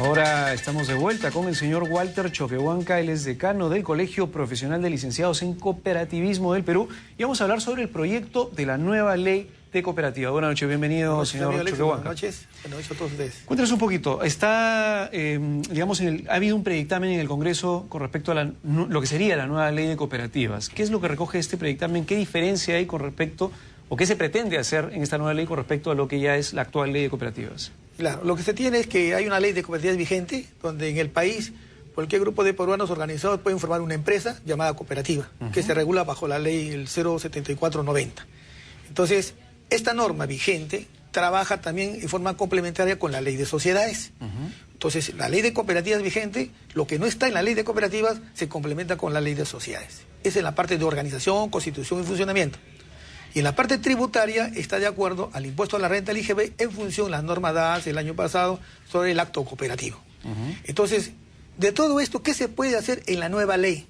Ahora estamos de vuelta con el señor Walter Choquehuanca, él es decano del Colegio Profesional de Licenciados en Cooperativismo del Perú y vamos a hablar sobre el proyecto de la nueva ley de cooperativa. Buenas noches, bienvenido, señor Choquehuanca. Buenas noches, buenas noches a todos ustedes. Cuéntanos un poquito, ha habido un predictamen en el Congreso con respecto a lo que sería la nueva ley de cooperativas. ¿Qué es lo que recoge este predictamen? ¿Qué diferencia hay con respecto, o qué se pretende hacer en esta nueva ley con respecto a lo que ya es la actual ley de cooperativas? Claro, lo que se tiene es que hay una ley de cooperativas vigente, donde en el país cualquier grupo de peruanos organizados pueden formar una empresa llamada cooperativa, que se regula bajo la ley el 07490. Entonces, esta norma vigente trabaja también en forma complementaria con la ley de sociedades. Entonces, la ley de cooperativas vigente, lo que no está en la ley de cooperativas, se complementa con la ley de sociedades. Es en la parte de organización, constitución y funcionamiento. Y en la parte tributaria está de acuerdo al impuesto a la renta, el IGB, en función de las normas dadas el año pasado sobre el acto cooperativo. Entonces, de todo esto, ¿qué se puede hacer en la nueva ley?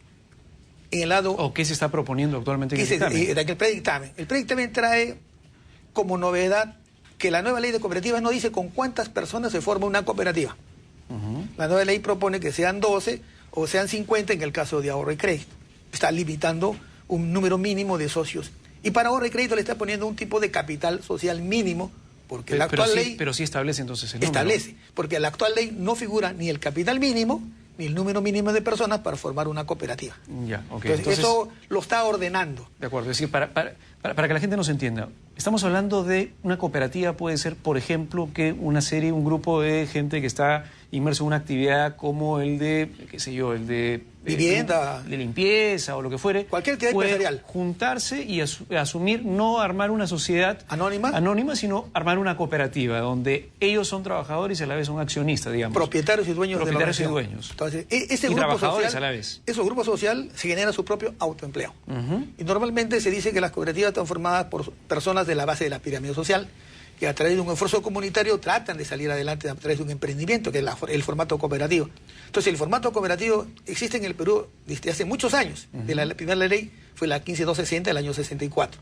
En el lado... ¿O qué se está proponiendo actualmente en el dictamen? El predictamen trae como novedad que la nueva ley de cooperativas no dice con cuántas personas se forma una cooperativa. La nueva ley propone que sean 12 o sean 50 en el caso de ahorro y crédito. Está limitando un número mínimo de socios. Y para ahorro y crédito le está poniendo un tipo de capital social mínimo, porque la actual ley... Pero sí establece entonces el número. Establece, porque en la actual ley no figura ni el capital mínimo, ni el número mínimo de personas para formar una cooperativa. Ya, ok. Entonces, eso lo está ordenando. De acuerdo, es decir, para que la gente nos entienda, estamos hablando de una cooperativa, puede ser, por ejemplo, que un grupo de gente que está inmerso en una actividad como el de, qué sé yo, el de... vivienda, de limpieza o lo que fuere. Cualquier actividad empresarial. Juntarse y asumir, no armar una sociedad anónima, sino armar una cooperativa, donde ellos son trabajadores y a la vez son accionistas, digamos. Propietarios y dueños de la organización. Dueños. Entonces, ese y grupo trabajadores social, a la vez. Ese grupo social se genera su propio autoempleo. Y normalmente se dice que las cooperativas están formadas por personas de la base de la pirámide social, que a través de un esfuerzo comunitario tratan de salir adelante a través de un emprendimiento, que es el formato cooperativo. Entonces, el formato cooperativo existe en el Perú desde hace muchos años. La primera ley fue la 15260 del año 64.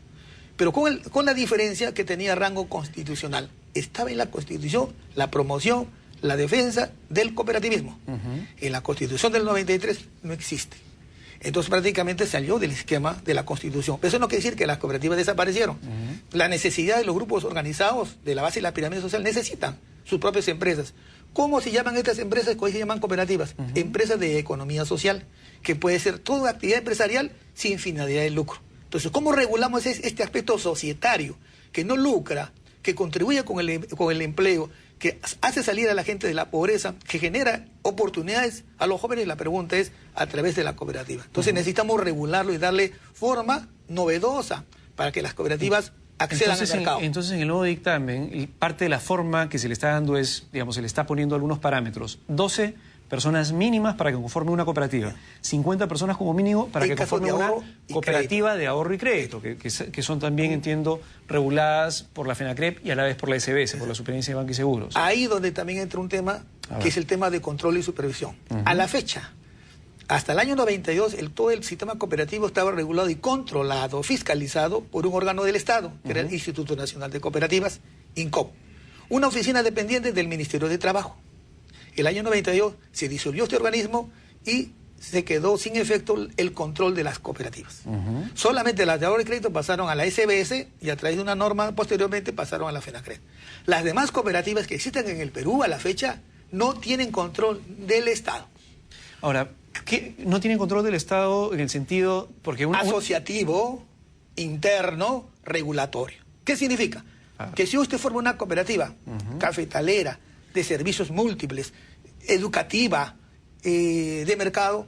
Pero con la diferencia que tenía rango constitucional. Estaba en la Constitución la promoción, la defensa del cooperativismo. En la Constitución del 93 no existe. Entonces prácticamente salió del esquema de la Constitución. Pero eso no quiere decir que las cooperativas desaparecieron. La necesidad de los grupos organizados de la base de la pirámide social necesitan sus propias empresas. ¿Cómo se llaman estas empresas? Hoy se llaman cooperativas. Empresas de economía social, que puede ser toda actividad empresarial sin finalidad de lucro. Entonces, ¿cómo regulamos este aspecto societario que no lucra, que contribuye con el empleo, que hace salir a la gente de la pobreza, que genera oportunidades a los jóvenes? La pregunta es a través de la cooperativa. Entonces necesitamos regularlo y darle forma novedosa para que las cooperativas accedan al mercado. Entonces, en el nuevo dictamen, parte de la forma que se le está dando es, digamos, se le está poniendo algunos parámetros. 12 personas mínimas para que conforme una cooperativa. 50 personas como mínimo para que conforme una cooperativa de ahorro y crédito, que son también, entiendo, reguladas por la FENACREP y a la vez por la SBS, por la Superintendencia de Banca y Seguros. Ahí donde también entra un tema que es el tema de control y supervisión. A la fecha, hasta el año 92, todo el sistema cooperativo estaba regulado y controlado, fiscalizado por un órgano del Estado, que era el Instituto Nacional de Cooperativas, INCOP, una oficina dependiente del Ministerio de Trabajo. El año 92 se disolvió este organismo y se quedó sin efecto el control de las cooperativas. Solamente las de ahorro y crédito pasaron a la SBS y a través de una norma posteriormente pasaron a la FENACREP. Las demás cooperativas que existen en el Perú a la fecha no tienen control del Estado. Ahora, ¿qué no tienen control del Estado en el sentido...? Porque asociativo, interno, regulatorio. ¿Qué significa? Que si usted forma una cooperativa cafetalera, de servicios múltiples, educativa, de mercado,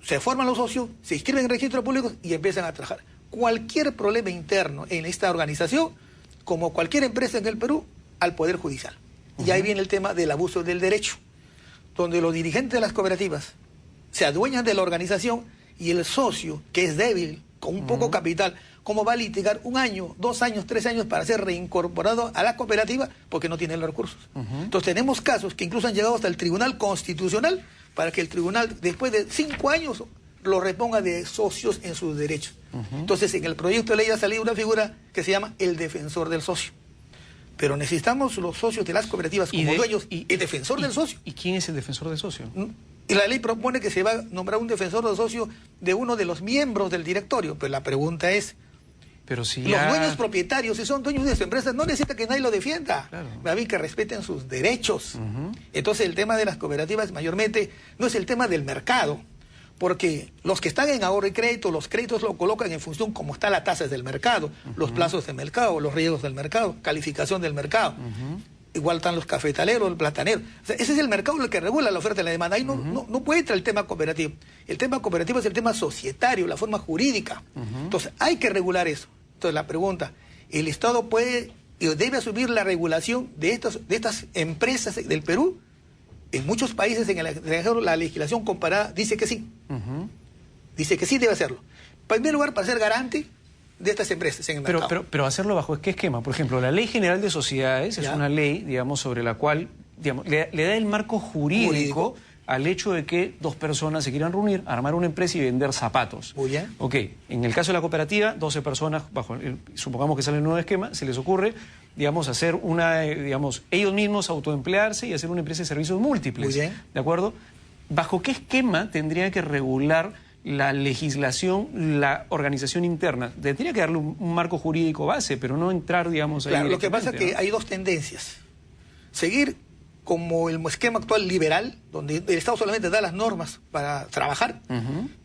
se forman los socios, se inscriben en registros públicos y empiezan a trabajar. Cualquier problema interno en esta organización, como cualquier empresa en el Perú, al Poder Judicial. Y ahí viene el tema del abuso del derecho, donde los dirigentes de las cooperativas se adueñan de la organización y el socio, que es débil, con un poco capital, ¿cómo va a litigar 1 año, 2 años, 3 años para ser reincorporado a la cooperativa? Porque no tiene los recursos. Entonces tenemos casos que incluso han llegado hasta el Tribunal Constitucional para que el tribunal, después de 5 años, lo reponga de socios en sus derechos. Entonces en el proyecto de ley ha salido una figura que se llama el defensor del socio. Pero necesitamos los socios de las cooperativas como dueños y el defensor del socio. ¿Y quién es el defensor del socio? Y la ley propone que se va a nombrar un defensor del socio de uno de los miembros del directorio. Pero la pregunta es, pero si los dueños propietarios, si son dueños de su empresa, no necesita que nadie lo defienda. Claro. Más bien que respeten sus derechos. Entonces el tema de las cooperativas mayormente no es el tema del mercado. Porque los que están en ahorro y crédito, los créditos lo colocan en función como está la tasa del mercado, los plazos del mercado, los riesgos del mercado, calificación del mercado. Igual están los cafetaleros, el platanero. O sea, ese es el mercado el que regula la oferta y la demanda. Ahí no puede entrar el tema cooperativo. El tema cooperativo es el tema societario, la forma jurídica. Entonces hay que regular eso. Entonces la pregunta, ¿el Estado puede y debe asumir la regulación de estas empresas del Perú? En muchos países en el extranjero la legislación comparada dice que sí. Dice que sí debe hacerlo. En primer lugar, para ser garante de estas empresas en el mercado. Pero hacerlo bajo qué esquema. Por ejemplo, la Ley General de Sociedades es una ley, digamos, sobre la cual le da el marco jurídico al hecho de que dos personas se quieran reunir, armar una empresa y vender zapatos. Muy bien. Ok, en el caso de la cooperativa, 12 personas, supongamos que sale el nuevo esquema, se les ocurre, digamos, hacer ellos mismos autoemplearse y hacer una empresa de servicios múltiples. Muy bien. ¿De acuerdo? ¿Bajo qué esquema tendría que regular la legislación, la organización interna? Tendría que darle un marco jurídico base, pero no entrar, digamos, ahí. Claro, lo que pasa es que hay dos tendencias. Seguir como el esquema actual liberal, donde el Estado solamente da las normas para trabajar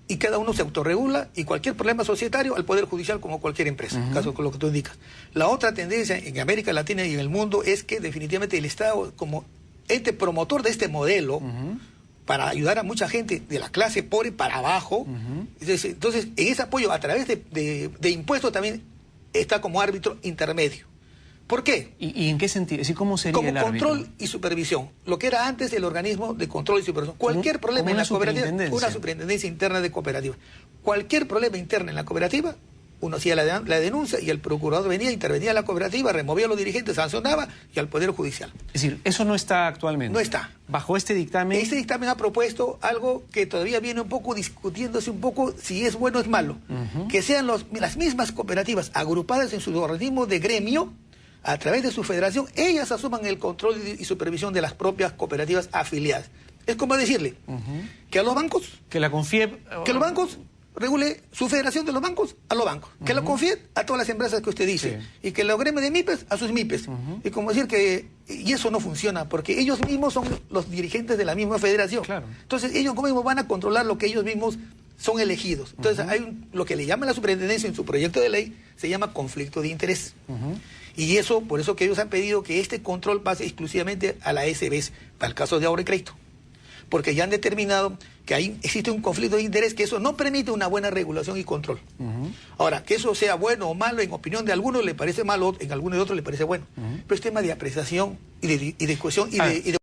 y cada uno se autorregula y cualquier problema societario al Poder Judicial como cualquier empresa, caso con lo que tú indicas. La otra tendencia en América Latina y en el mundo es que definitivamente el Estado como ente promotor de este modelo para ayudar a mucha gente de la clase pobre para abajo, entonces en ese apoyo a través de impuestos también está como árbitro intermedio. ¿Por qué? ¿Y en qué sentido? ¿Cómo sería como el árbitro? Control y supervisión. Lo que era antes el organismo de control y supervisión. Cualquier problema en la cooperativa, una superintendencia interna de cooperativa. Cualquier problema interno en la cooperativa, uno hacía la denuncia y el procurador venía, intervenía a la cooperativa, removía a los dirigentes, sancionaba y al Poder Judicial. Es decir, eso no está actualmente. No está. Bajo este dictamen... Este dictamen ha propuesto algo que todavía viene un poco discutiéndose un poco si es bueno o es malo. Que sean las mismas cooperativas agrupadas en su organismo de gremio, a través de su federación, ellas asuman el control y supervisión de las propias cooperativas afiliadas. Es como decirle que a los bancos... Que la CONFIEP... Que los bancos regule su federación de los bancos a los bancos. Que la CONFIEP a todas las empresas que usted dice. Y que los gremios de MIPES a sus MIPES. Y como decir que... Y eso no funciona, porque ellos mismos son los dirigentes de la misma federación. Claro. Entonces ellos mismos van a controlar lo que ellos mismos son elegidos. Entonces hay lo que le llama la superintendencia en su proyecto de ley, se llama conflicto de interés. Y eso, por eso que ellos han pedido que este control pase exclusivamente a la SBS, para el caso de ahorro y crédito. Porque ya han determinado que ahí existe un conflicto de interés, que eso no permite una buena regulación y control. Ahora, que eso sea bueno o malo, en opinión de algunos le parece malo, en algunos de otros le parece bueno. Pero es tema de apreciación y de discusión y de